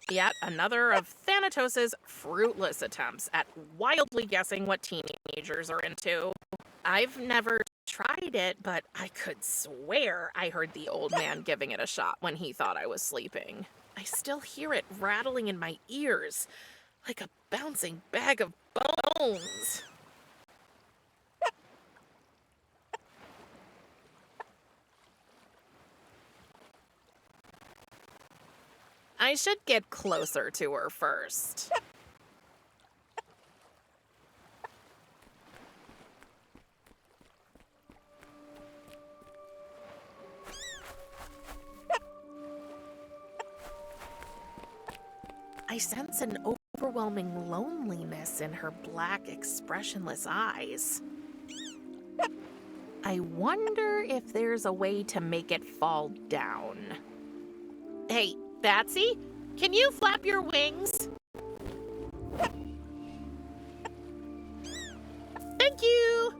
Yet another of Thanatos' fruitless attempts at wildly guessing what teenagers are into. I've never tried it, but I could swear I heard the old man giving it a shot when he thought I was sleeping. I still hear it rattling in my ears, like a bouncing bag of bones. I should get closer to her first. I sense an overwhelming loneliness in her black, expressionless eyes. I wonder if there's a way to make it fall down. Hey, Batsy, can you flap your wings? Thank you!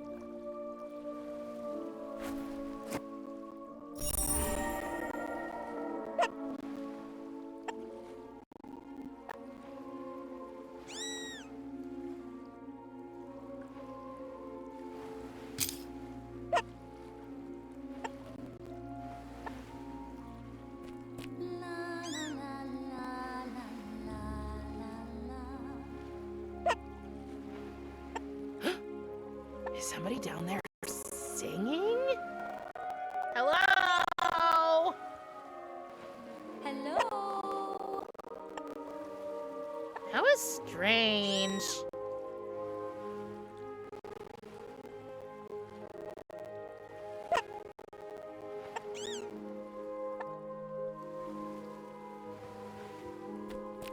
Is somebody down there singing? Hello? Hello? That was strange.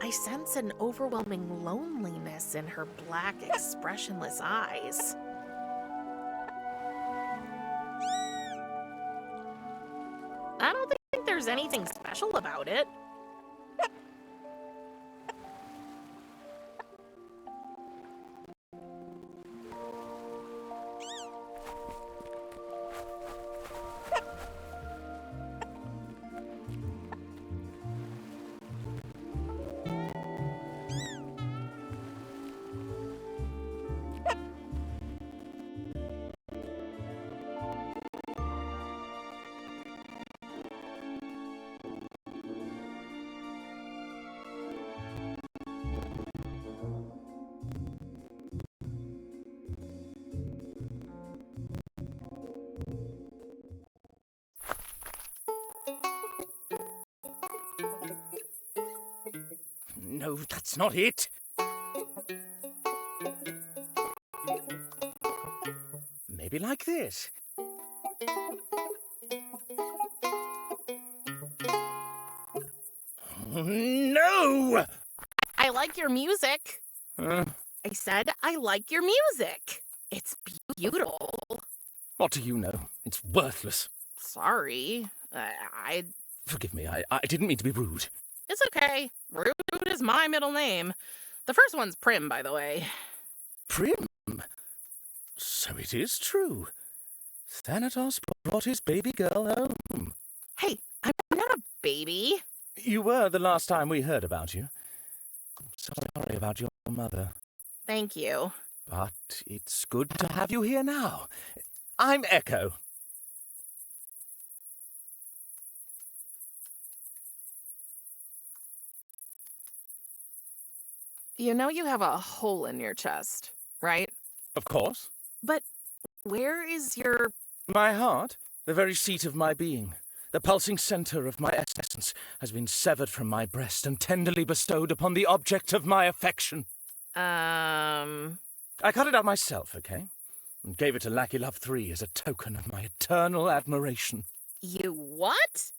I sense an overwhelming loneliness in her black, expressionless eyes. I don't think there's anything special about it. No, that's not it. Maybe like this. No! I like your music. I said I like your music. It's beautiful. What do you know? It's worthless. Sorry. Forgive me, I didn't mean to be rude. It's okay. Rude is my middle name. The first one's Prim, by the way. Prim? So it is true. Thanatos brought his baby girl home. Hey, I'm not a baby. You were the last time we heard about you. I'm sorry about your mother. Thank you. But it's good to have you here now. I'm Echo. You know you have a hole in your chest, right? Of course. But where is your... My heart, the very seat of my being, the pulsing center of my essence, has been severed from my breast and tenderly bestowed upon the object of my affection. I cut it out myself, okay? And gave it to Lackey Love 3 as a token of my eternal admiration. You what?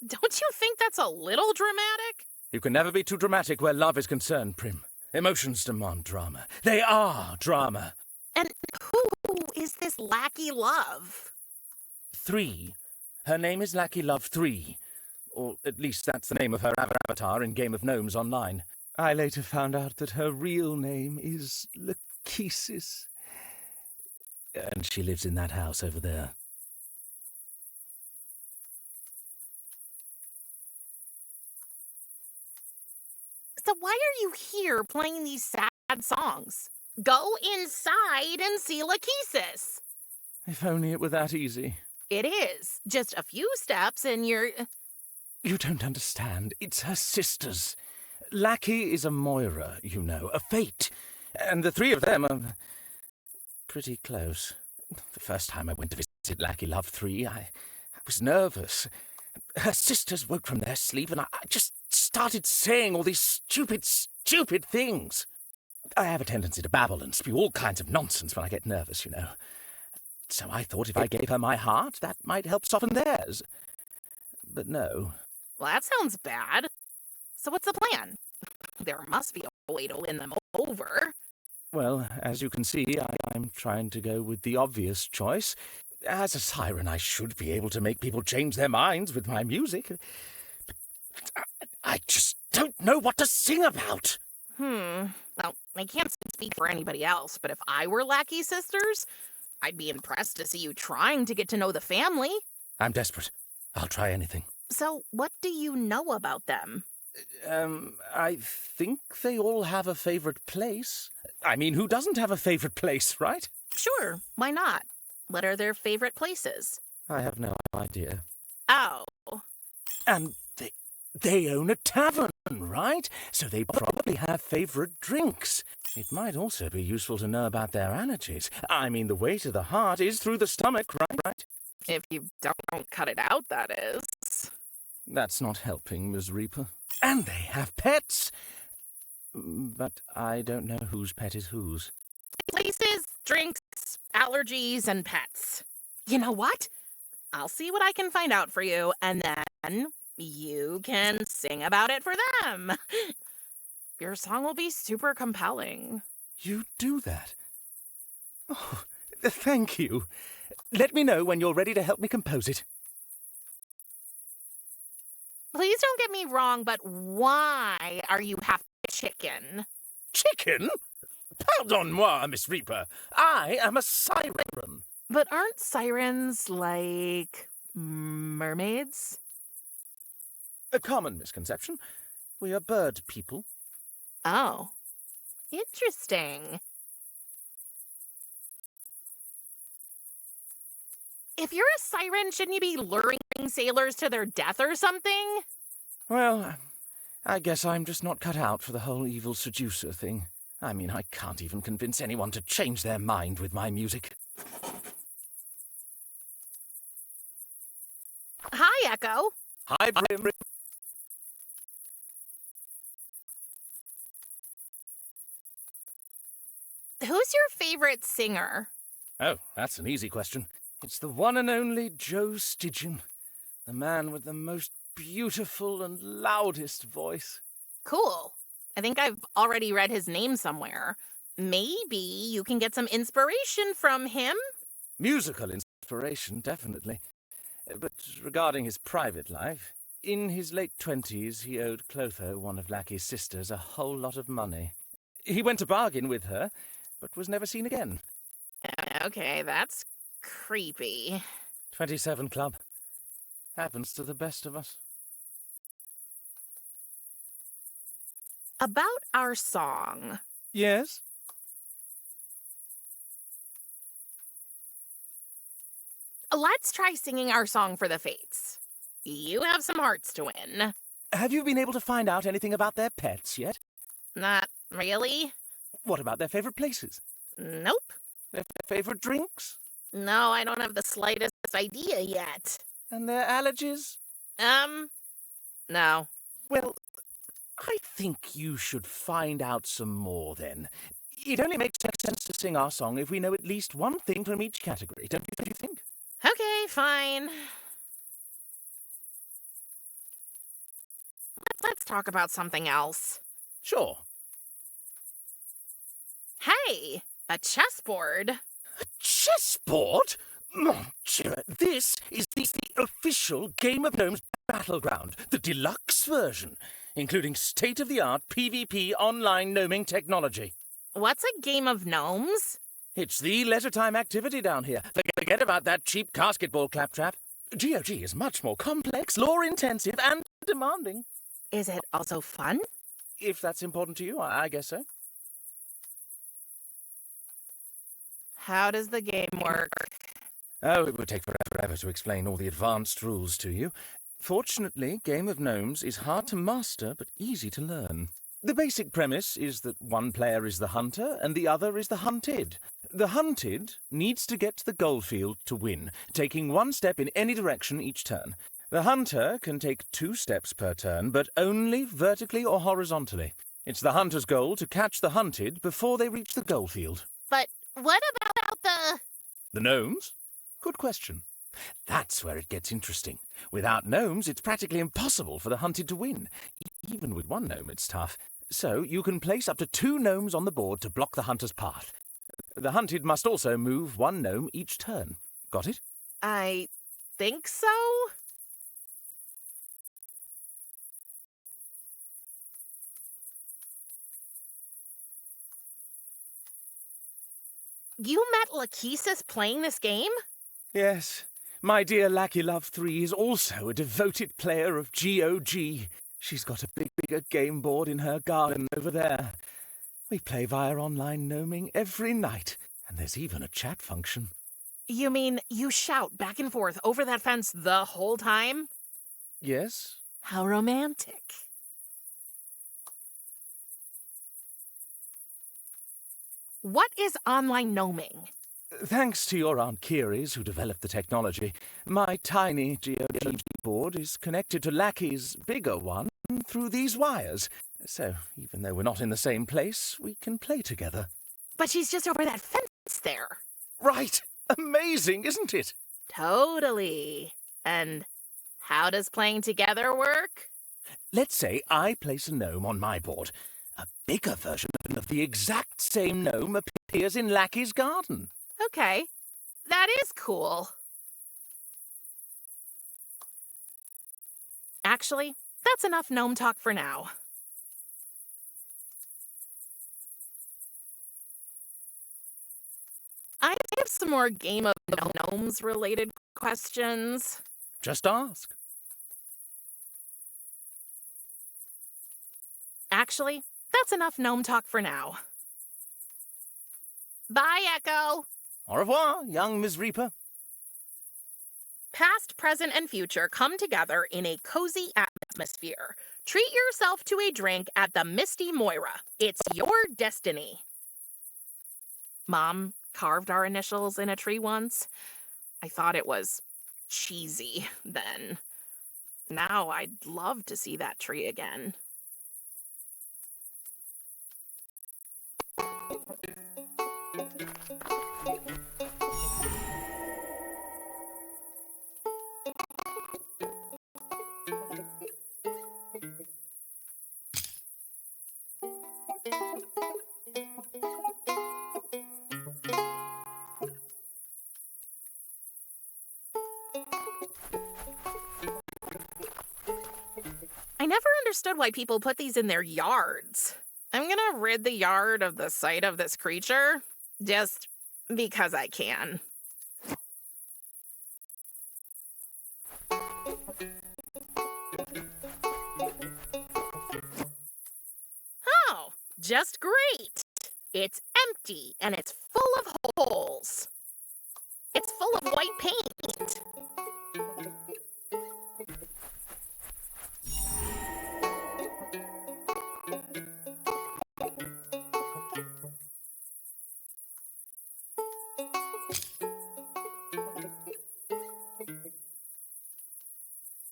Don't you think that's a little dramatic? You can never be too dramatic where love is concerned, Prim. Emotions demand drama. They are drama. And who is this Lackey Love? 3. Her name is Lackey Love 3. Or at least that's the name of her avatar in Game of Gnomes Online. I later found out that her real name is Lachesis. And she lives in that house over there. So why are you here playing these sad songs? Go inside and see Lachesis. If only it were that easy. It is. Just a few steps and you're... You don't understand. It's her sisters. Lackey is a Moira, you know, a fate. And the three of them are pretty close. The first time I went to visit Lackey Love 3, I was nervous. Her sisters woke from their sleep and I just started saying all these stupid things. I have a tendency to babble and spew all kinds of nonsense when I get nervous, you know. So I thought if I gave her my heart, that might help soften theirs. But no. Well, that sounds bad. So what's the plan? There must be a way to win them over. Well, as you can see, I'm trying to go with the obvious choice. As a siren, I should be able to make people change their minds with my music. I just don't know what to sing about. Well, I can't speak for anybody else, but if I were Lackey's sisters, I'd be impressed to see you trying to get to know the family. I'm desperate. I'll try anything. So, what do you know about them? I think they all have a favorite place. I mean, who doesn't have a favorite place, right? Sure, why not? What are their favorite places? I have no idea. Oh. And they own a tavern, right? So they probably have favorite drinks. It might also be useful to know about their allergies. I mean, the way to the heart is through the stomach, right? If you don't cut it out, that is. That's not helping, Ms. Reaper. And they have pets. But I don't know whose pet is whose. Places, drinks, allergies, and pets. You know what? I'll see what I can find out for you, and then you can sing about it for them. Your song will be super compelling. You do that? Oh, thank you. Let me know when you're ready to help me compose it. Please don't get me wrong, but why are you half chicken? Chicken? Pardon-moi, Miss Reaper. I am a siren. But aren't sirens like mermaids? A common misconception. We are bird people. Oh, interesting. If you're a siren, shouldn't you be luring sailors to their death or something? Well, I guess I'm just not cut out for the whole evil seducer thing. I mean, I can't even convince anyone to change their mind with my music. Hi, Echo. Hi, Prim. Who's your favorite singer? Oh, that's an easy question. It's the one and only Joe Stygian, the man with the most beautiful and loudest voice. Cool. I think I've already read his name somewhere. Maybe you can get some inspiration from him? Musical inspiration, definitely. But regarding his private life, in his late 20s, he owed Clotho, one of Lackey's sisters, a whole lot of money. He went to bargain with her, but was never seen again. Okay, that's creepy. 27 Club. Happens to the best of us. About our song. Yes? Let's try singing our song for the Fates. You have some hearts to win. Have you been able to find out anything about their pets yet? Not really. What about their favorite places? Nope. Their favorite drinks? No, I don't have the slightest idea yet. And their allergies? No. Well, I think you should find out some more then. It only makes sense to sing our song if we know at least one thing from each category, don't you think? Okay, fine. Let's talk about something else. Sure. Hey, a chessboard. A chessboard? Mon Dieu, this is the official Game of Gnomes Battleground, the deluxe version, including state-of-the-art PvP online gnoming technology. What's a game of gnomes? It's the leisure time activity down here. Forget about that cheap casketball claptrap. GOG is much more complex, lore-intensive, and demanding. Is it also fun? If that's important to you, I guess so. How does the game work? Oh, it would take forever to explain all the advanced rules to you. Fortunately, Game of Gnomes is hard to master, but easy to learn. The basic premise is that one player is the hunter and the other is the hunted. The hunted needs to get to the goldfield to win, taking one step in any direction each turn. The hunter can take 2 steps per turn, but only vertically or horizontally. It's the hunter's goal to catch the hunted before they reach the goldfield. But what about the... The gnomes? Good question. That's where it gets interesting. Without gnomes, it's practically impossible for the hunted to win. Even with one gnome, it's tough. So you can place up to 2 gnomes on the board to block the hunter's path. The hunted must also move 1 gnome each turn. Got it? I think so? You met Lachesis playing this game? Yes. My dear Lackey Love 3 is also a devoted player of GOG. She's got a bigger game board in her garden over there. We play via online gnoming every night, and there's even a chat function. You mean you shout back and forth over that fence the whole time? Yes? How romantic. What is online gnoming? Thanks to your Aunt Kiri's, who developed the technology, my tiny GOG board is connected to Lackey's bigger one through these wires. So, even though we're not in the same place, we can play together. But she's just over that fence there. Right! Amazing, isn't it? Totally. And how does playing together work? Let's say I place a gnome on my board. A bigger version of the exact same gnome appears in Lackey's garden. Okay, that is cool. Actually, that's enough gnome talk for now. I have some more Game of Gnomes related questions. Just ask. Actually, that's enough gnome talk for now. Bye, Echo! Au revoir, young Ms. Reaper. Past, present, and future come together in a cozy atmosphere. Treat yourself to a drink at the Misty Moira. It's your destiny. Mom carved our initials in a tree once. I thought it was cheesy then. Now I'd love to see that tree again. I never understood why people put these in their yards. I'm gonna rid the yard of the sight of this creature, just because I can. Oh, just great! It's empty and it's full of holes. It's full of white paint.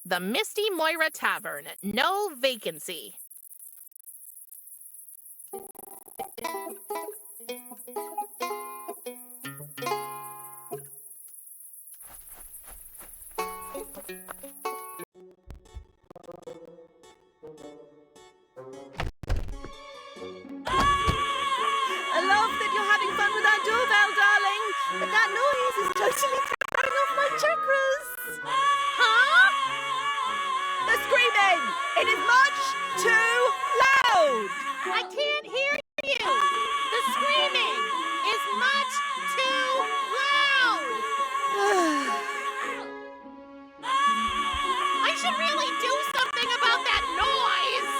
The Misty Moira Tavern, no vacancy. I love that you're having fun with our doorbell, darling, but that noise is totally throwing off my chakras. Huh? The screaming! It is much too loud! I can't hear you! The screaming is much too loud! I should really do something about that noise!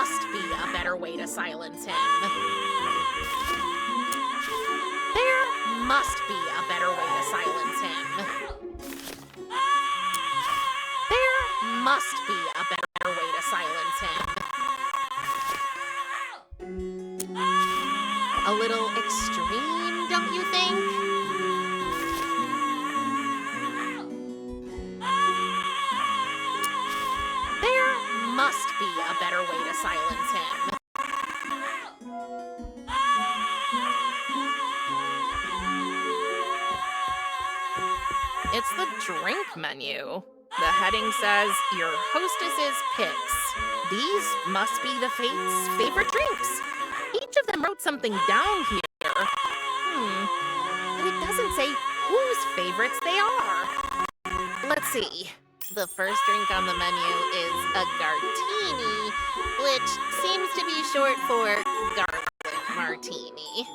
must be a better way to silence him. There must be a better way to silence him. There must be a better way to silence him. A little extreme, don't you think? There must be a better way to silence him. It's the drink menu. The heading says, your hostess's picks. These must be the Fates' favorite drinks. Each of them wrote something down here. But it doesn't say whose favorites they are. Let's see. The first drink on the menu is a Gartini, which seems to be short for garlic martini.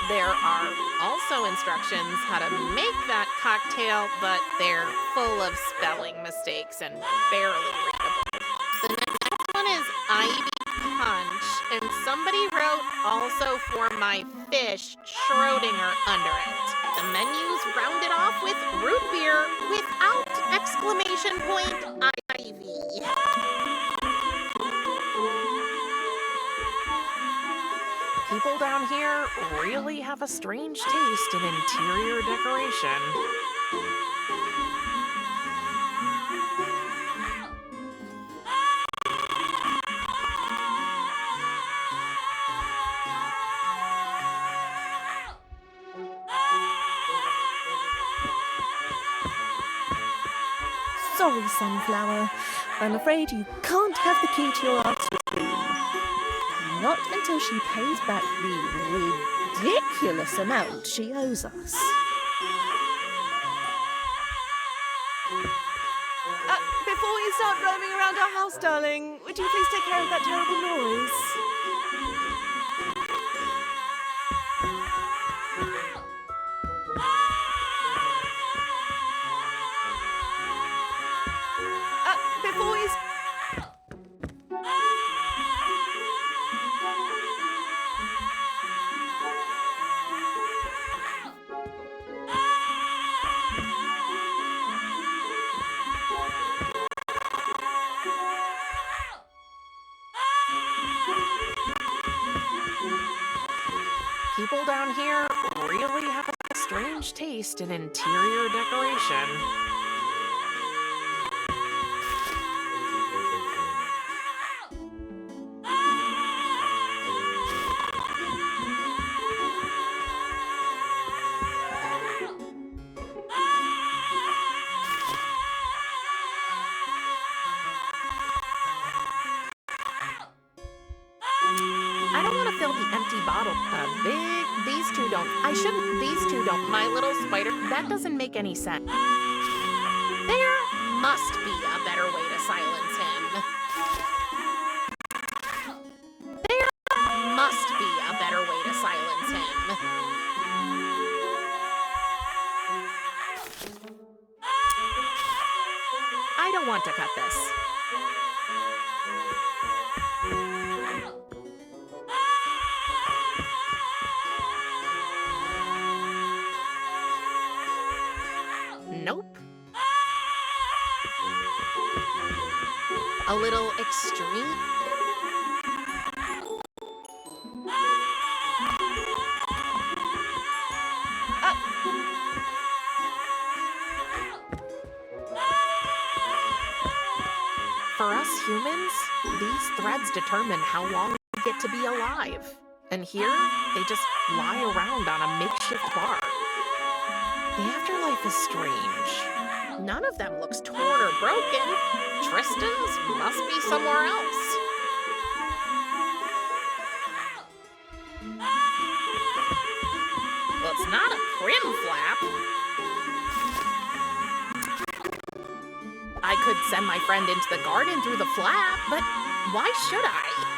There are also instructions how to make that cocktail, but they're full of spelling mistakes and barely readable. The next one is Ivy Punch, and somebody wrote also for my fish Schrodinger under it. The menu's rounded off with root beer without exclamation point Ivy. People down here really have a strange taste in interior decoration. Sorry, Sunflower. I'm afraid you can't have the key to your aunt's room. Not until she pays back the ridiculous amount she owes us. Before you start roaming around our house, darling, would you please take care of that terrible noise? Before you... People down here really have a strange taste in interior decoration. I don't want to fill the empty bottle. These two don't. I shouldn't. These two don't. My little spider. That doesn't make any sense. There must be a better way to silence him. There must be a better way to silence him. I don't want to cut this. Nope. A little extreme. For us humans, these threads determine how long we get to be alive. And here, they just lie around on a makeshift bar. The afterlife is strange. None of them looks torn or broken. Tristan's must be somewhere else. Well, it's not a Prim flap. I could send my friend into the garden through the flap, but why should I?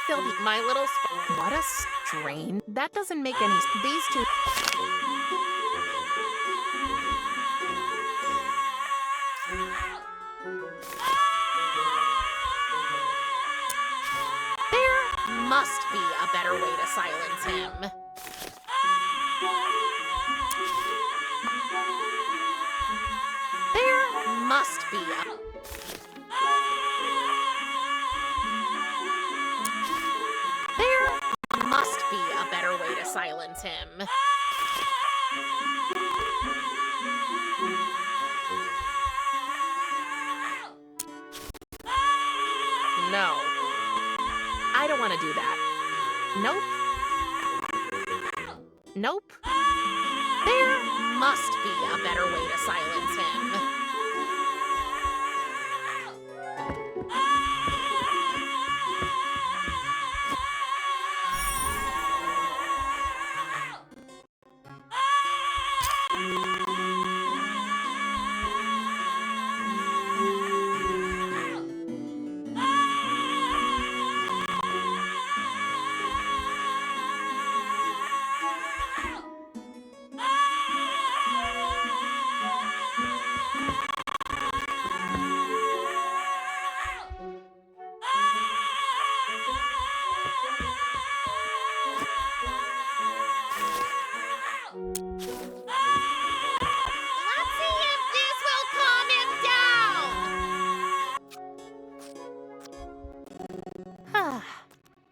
fill my little what a strain. That doesn't make any these two. There must be a better way to silence him. There must be a... There must be a better way to silence him. No. I don't want to do that. Nope. Nope. There must be a better way to silence him.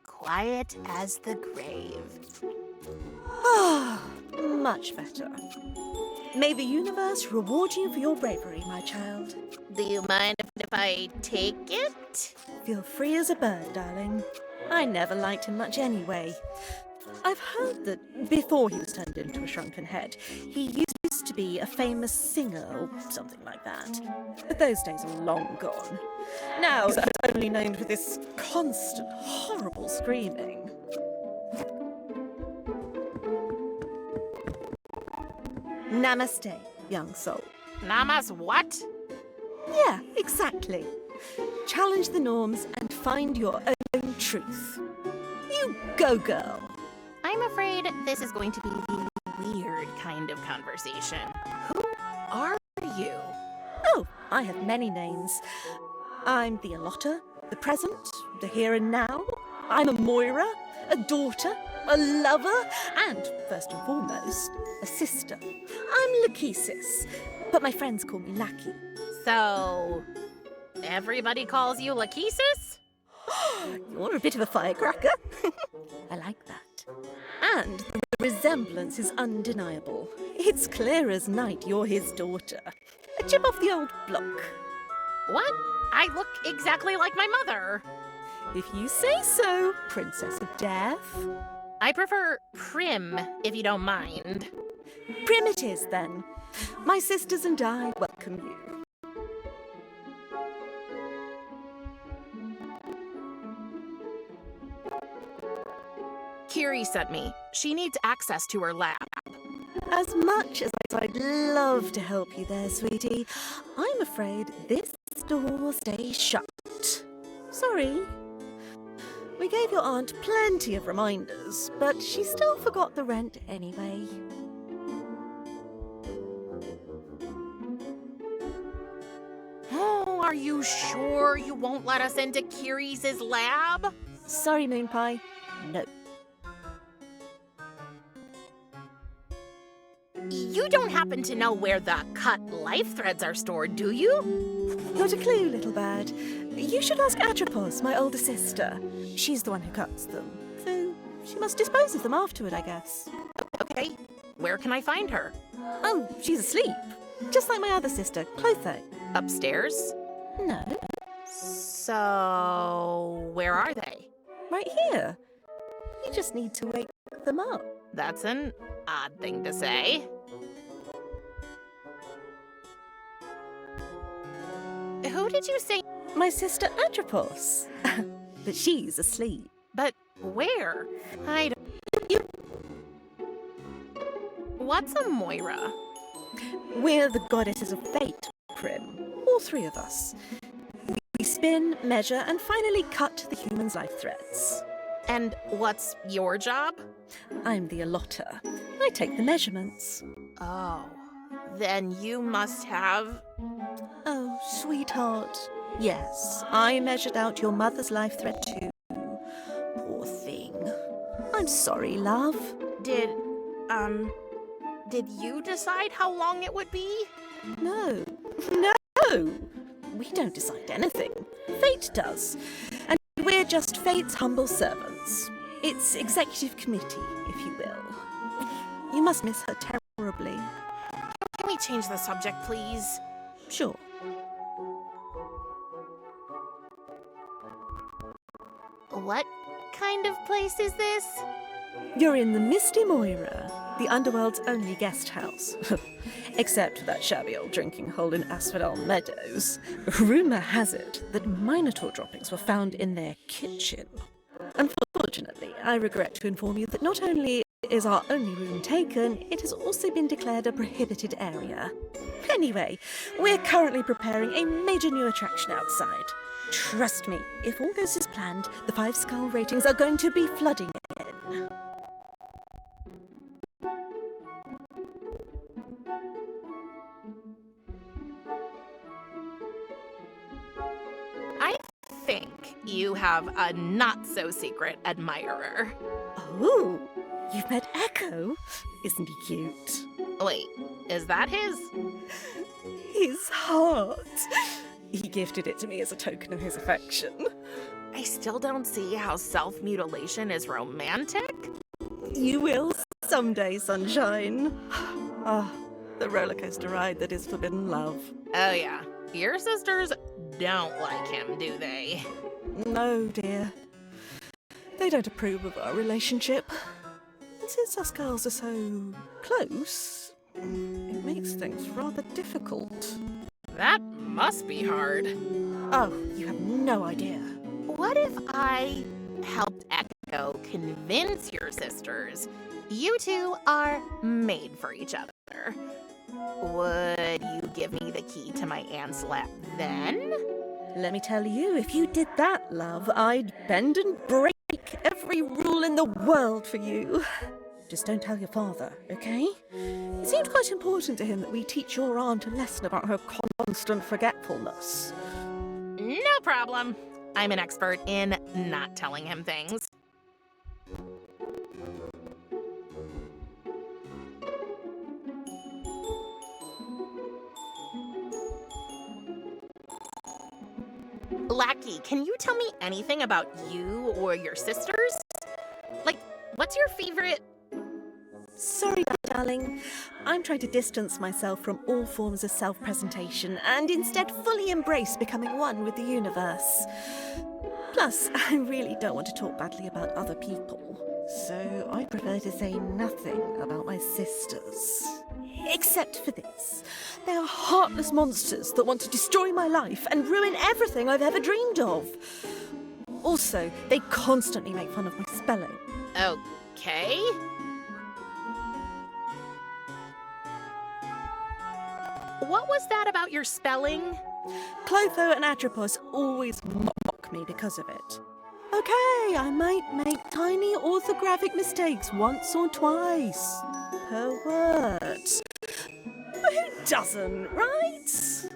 Quiet as the grave. Ah, much better. May the universe reward you for your bravery, my child. Do you mind if I take it? Feel free as a bird, darling. I never liked him much anyway. I've heard that before he was turned into a shrunken head, he used to be a famous singer or something like that. But those days are long gone. Now he's only known for this constant, horrible screaming. Namaste, young soul. Namas what? Yeah, exactly. Challenge the norms and find your own truth. You go, girl. I'm afraid this is going to be the weird kind of conversation. Who are you? Oh, I have many names. I'm the allotter, the present, the here and now. I'm a Moira, a daughter, a lover, and, first and foremost, a sister. I'm Lachesis, but my friends call me Lackey. So, everybody calls you Lachesis? You're a bit of a firecracker. I like that. And the resemblance is undeniable. It's clear as night you're his daughter. A chip off the old block. What? I look exactly like my mother. If you say so, Princess of Death. I prefer Prim, if you don't mind. Prim it is, then. My sisters and I welcome you. Kiri sent me. She needs access to her lab. As much as I'd love to help you there, sweetie, I'm afraid this door stays shut. Sorry. We gave your aunt plenty of reminders, but she still forgot the rent anyway. Oh, are you sure you won't let us into Kiri's lab? Sorry, Moon Pie. No. You don't happen to know where the cut life threads are stored, do you? Not a clue, little bird. You should ask Atropos, my older sister. She's the one who cuts them. So she must dispose of them afterward, I guess. Okay, where can I find her? Oh, she's asleep. Just like my other sister, Clotho. Upstairs? No, So, where are they? right here. You just need to wake them up. That's an odd thing to say. Who did you say? My sister Atropos. But she's asleep. But where? I don't... What's a Moira? We're the goddesses of fate, Prim. All three of us. We spin, measure, and finally cut the human's life threads. And what's your job? I'm the allotter. I take the measurements. Oh, then you must have... Oh, sweetheart. Yes, I measured out your mother's life thread too. Poor thing. I'm sorry, love. Did you decide how long it would be? No. No! We don't decide anything. Fate does. And we're just Fate's humble servants. Its executive committee, if you will. You must miss her terribly. Can we change the subject, please? Sure. What kind of place is this? You're in the Misty Moira, the underworld's only guest house. Except for that shabby old drinking hole in Asphodel Meadows. Rumour has it that Minotaur droppings were found in their kitchen. Unfortunately, I regret to inform you that not only is our only room taken, it has also been declared a prohibited area. Anyway, we're currently preparing a major new attraction outside. Trust me, if all goes as planned, the 5-skull ratings are going to be flooding again. I think you have a not-so-secret admirer. Oh, you've met Echo? Isn't he cute? Wait, is that his? His heart. He gifted it to me as a token of his affection. I still don't see how self-mutilation is romantic. You will someday, sunshine. Ah, the roller coaster ride that is forbidden love. Oh yeah, your sisters don't like him, do they? No, dear. They don't approve of our relationship. And since us girls are so close, it makes things rather difficult. That must be hard. Oh, you have no idea. What if I helped Echo convince your sisters you two are made for each other? Would you give me the key to my aunt's lap then? Let me tell you, if you did that, love, I'd bend and break every rule in the world for you. Just don't tell your father, okay? It seems quite important to him that we teach your aunt a lesson about her constant forgetfulness. No problem. I'm an expert in not telling him things. Lackey, can you tell me anything about you or your sisters? Like, what's your favorite... Sorry, darling. I'm trying to distance myself from all forms of self-presentation and instead fully embrace becoming one with the universe. Plus, I really don't want to talk badly about other people, so I prefer to say nothing about my sisters. Except for this. They are heartless monsters that want to destroy my life and ruin everything I've ever dreamed of. Also, they constantly make fun of my spelling. Okay. What was that about your spelling? Clotho and Atropos always mock me because of it. Okay, I might make tiny orthographic mistakes once or twice per word. But who doesn't, right?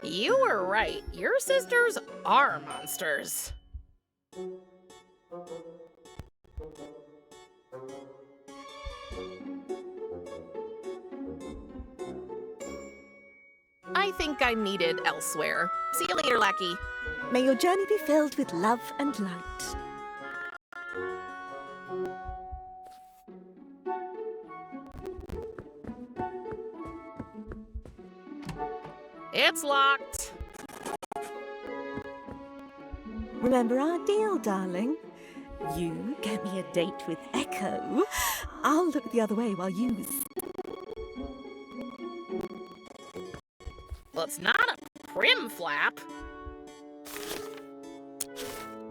You were right. Your sisters are monsters. I think I'm needed elsewhere. See you later, Lackey. May your journey be filled with love and light. It's locked. Remember our deal, darling? You get me a date with Echo. I'll look the other way while you... Well, it's not a Prim flap.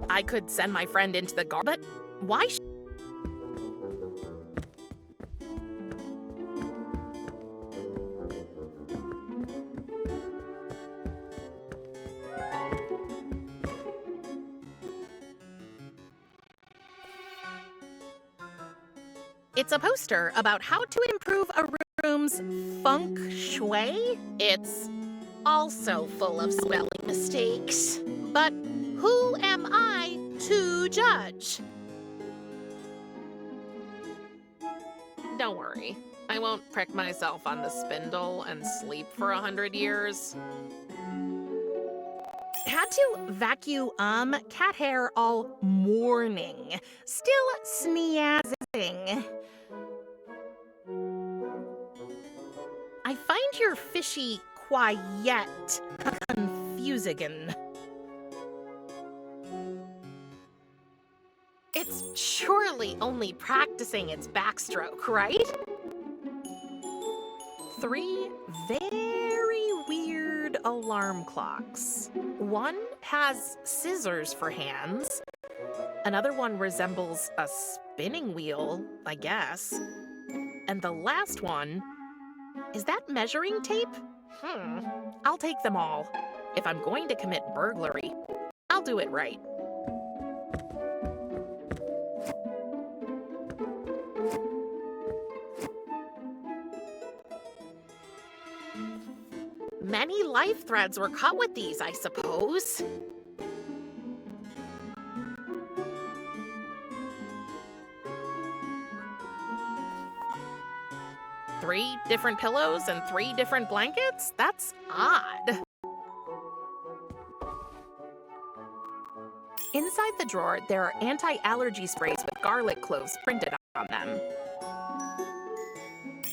I could send my friend into the garden, but why It's a poster about how to improve a room's feng shui. It's also full of spelling mistakes. But who am I to judge? Don't worry. I won't prick myself on the spindle and sleep for 100 years. Had to vacuum cat hair all morning. Still sneezing. I find your fishy quiet confusing. It's surely only practicing its backstroke, right? 3 very weird alarm clocks. One has scissors for hands. Another one resembles a spinning wheel, I guess. And the last one, is that measuring tape? I'll take them all. If I'm going to commit burglary, I'll do it right. Many life threads were cut with these, I suppose. Three different pillows and 3 different blankets? That's odd. Inside the drawer, there are anti-allergy sprays with garlic cloves printed on them.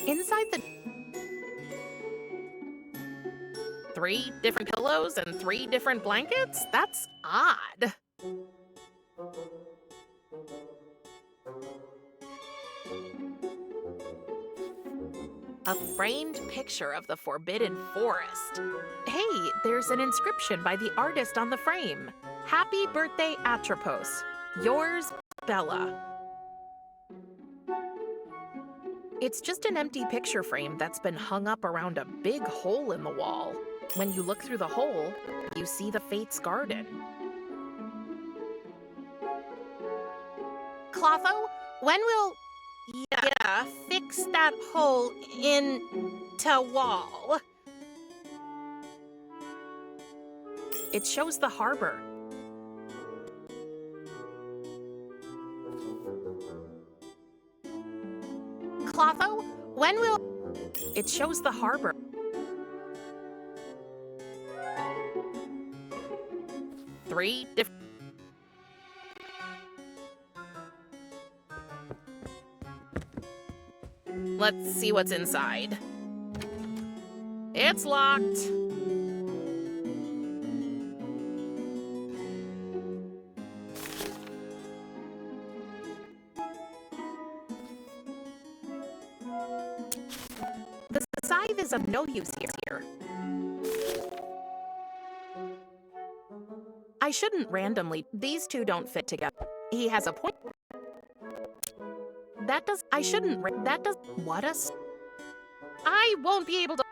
Inside the 3 different pillows and 3 different blankets? That's odd. A framed picture of the Forbidden Forest. Hey, there's an inscription by the artist on the frame. Happy birthday, Atropos. Yours, Bella. It's just an empty picture frame that's been hung up around a big hole in the wall. When you look through the hole, you see the Fates Garden. Clotho, when will fix that hole into wall? It shows the harbor. Clotho, when will... It shows the harbor. Three different... Let's see what's inside. It's locked. The scythe is of no use here. I shouldn't randomly. These two don't fit together. He has a point. That does. I shouldn't. That does. What a. I won't be able to.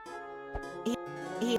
He